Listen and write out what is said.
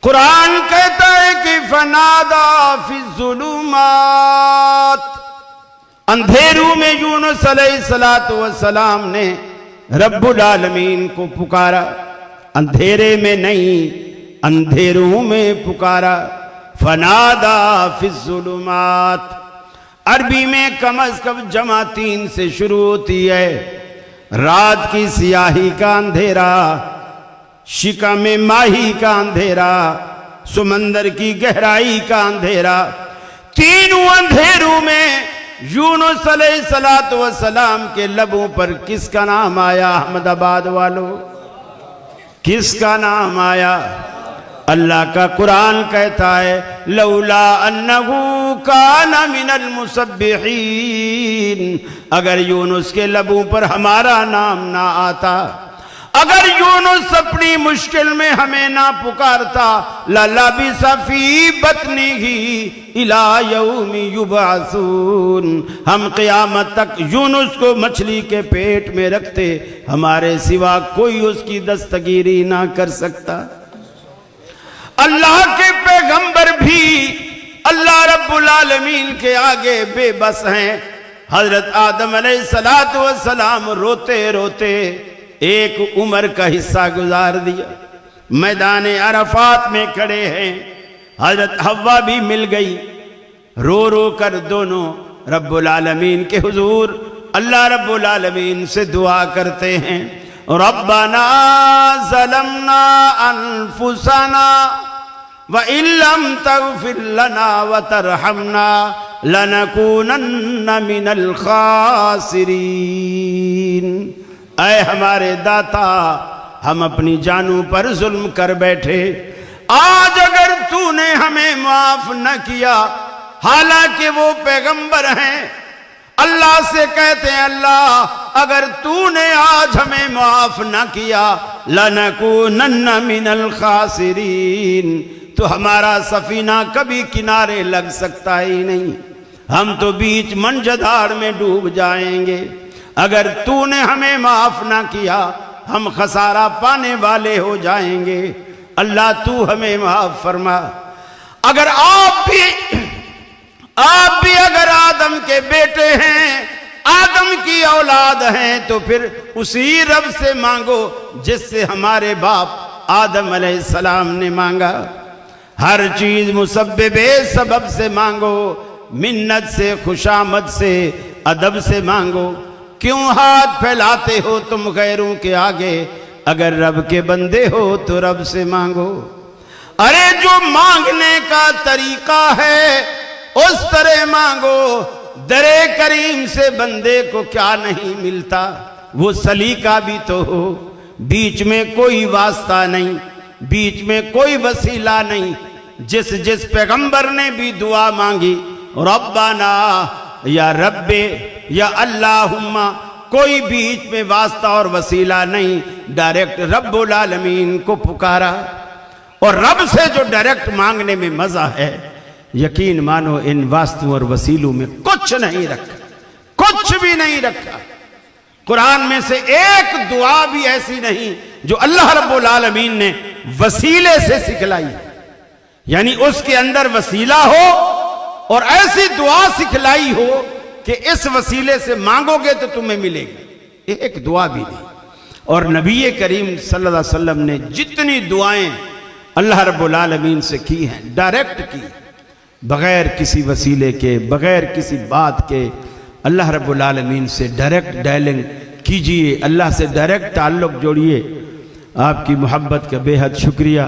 قرآن کہتا ہے کہ فنادا فی الظلمات، اندھیروں میں یونس علیہ السلام نے رب العالمین کو پکارا، اندھیرے میں نہیں اندھیروں میں پکارا۔ فنادا فی الظلمات عربی میں کم از کم جمع 3 سے شروع ہوتی ہے۔ رات کی سیاہی کا اندھیرا، شکم ماہی کا اندھیرا، سمندر کی گہرائی کا اندھیرا، تینوں اندھیروں میں یونس علیہ السلام کے لبوں پر کس کا نام آیا؟ احمد آباد والو، کس کا نام آیا؟ اللہ کا قرآن کہتا ہے لولا انہو کان من المسبحین، اگر یونس کے لبوں پر ہمارا نام نہ آتا، اگر یونس اپنی مشکل میں ہمیں نہ پکارتا، لَلَبِثَ فِي بَطْنِهِ إِلَى يَوْمِ يُبْعَثُونَ، ہم قیامت تک یونس کو مچھلی کے پیٹ میں رکھتے، ہمارے سوا کوئی اس کی دستگیری نہ کر سکتا۔ اللہ کے پیغمبر بھی اللہ رب العالمین کے آگے بے بس ہیں۔ حضرت آدم علیہ السلام روتے روتے ایک عمر کا حصہ گزار دیا، میدان عرفات میں کھڑے ہیں، حضرت حوا بھی مل گئی، رو رو کر دونوں رب العالمین کے حضور اللہ رب العالمین سے دعا کرتے ہیں، ربنا ظلمنا انفسنا وَإِن لَّمْ تَغْفِرْ لَنَا وَتَرْحَمْنَا لَنَكُونَنَّ مِنَ الْخَاسِرِينَ، اے ہمارے داتا، ہم اپنی جانوں پر ظلم کر بیٹھے، آج اگر تو نے ہمیں معاف نہ کیا، حالانکہ وہ پیغمبر ہیں، اللہ سے کہتے ہیں اللہ اگر تو نے آج ہمیں معاف نہ کیا، لَنَكُونَنَّ مِنَ الْخَاسِرِينَ، تو ہمارا سفینہ کبھی کنارے لگ سکتا ہی نہیں، ہم تو بیچ منجدار میں ڈوب جائیں گے۔ اگر تو نے ہمیں معاف نہ کیا، ہم خسارہ پانے والے ہو جائیں گے، اللہ تو ہمیں معاف فرما۔ اگر آپ بھی اگر آدم کے بیٹے ہیں، آدم کی اولاد ہیں، تو پھر اسی رب سے مانگو جس سے ہمارے باپ آدم علیہ السلام نے مانگا۔ ہر چیز مسبب سبب سے مانگو، منت سے، خوشامد سے، ادب سے مانگو۔ کیوں ہاتھ پھیلاتے ہو تم غیروں کے آگے؟ اگر رب کے بندے ہو تو رب سے مانگو۔ ارے جو مانگنے کا طریقہ ہے اس طرح مانگو، در کریم سے بندے کو کیا نہیں ملتا؟ وہ سلیقہ بھی تو ہو، بیچ میں کوئی واسطہ نہیں، بیچ میں کوئی وسیلہ نہیں۔ جس پیغمبر نے بھی دعا مانگی ربنا یا رب یا اللہم، کوئی بیچ میں واسطہ اور وسیلہ نہیں، ڈائریکٹ رب العالمین کو پکارا۔ اور رب سے جو ڈائریکٹ مانگنے میں مزہ ہے، یقین مانو ان واسطوں اور وسیلوں میں کچھ نہیں رکھا، کچھ بھی نہیں رکھا۔ قرآن میں سے ایک دعا بھی ایسی نہیں جو اللہ رب العالمین نے وسیلے سے سکھلائی، یعنی اس کے اندر وسیلہ ہو اور ایسی دعا سکھلائی ہو کہ اس وسیلے سے مانگو گے تو تمہیں ملے گا، ایک دعا بھی نہیں۔ اور نبی کریم صلی اللہ علیہ وسلم نے جتنی دعائیں اللہ رب العالمین سے کی ہیں، ڈائریکٹ کی، بغیر کسی وسیلے کے، بغیر کسی بات کے، اللہ رب العالمین سے ڈائریکٹ ڈائلنگ کیجئے، اللہ سے ڈائریکٹ تعلق جوڑیے۔ آپ کی محبت کا بے حد شکریہ۔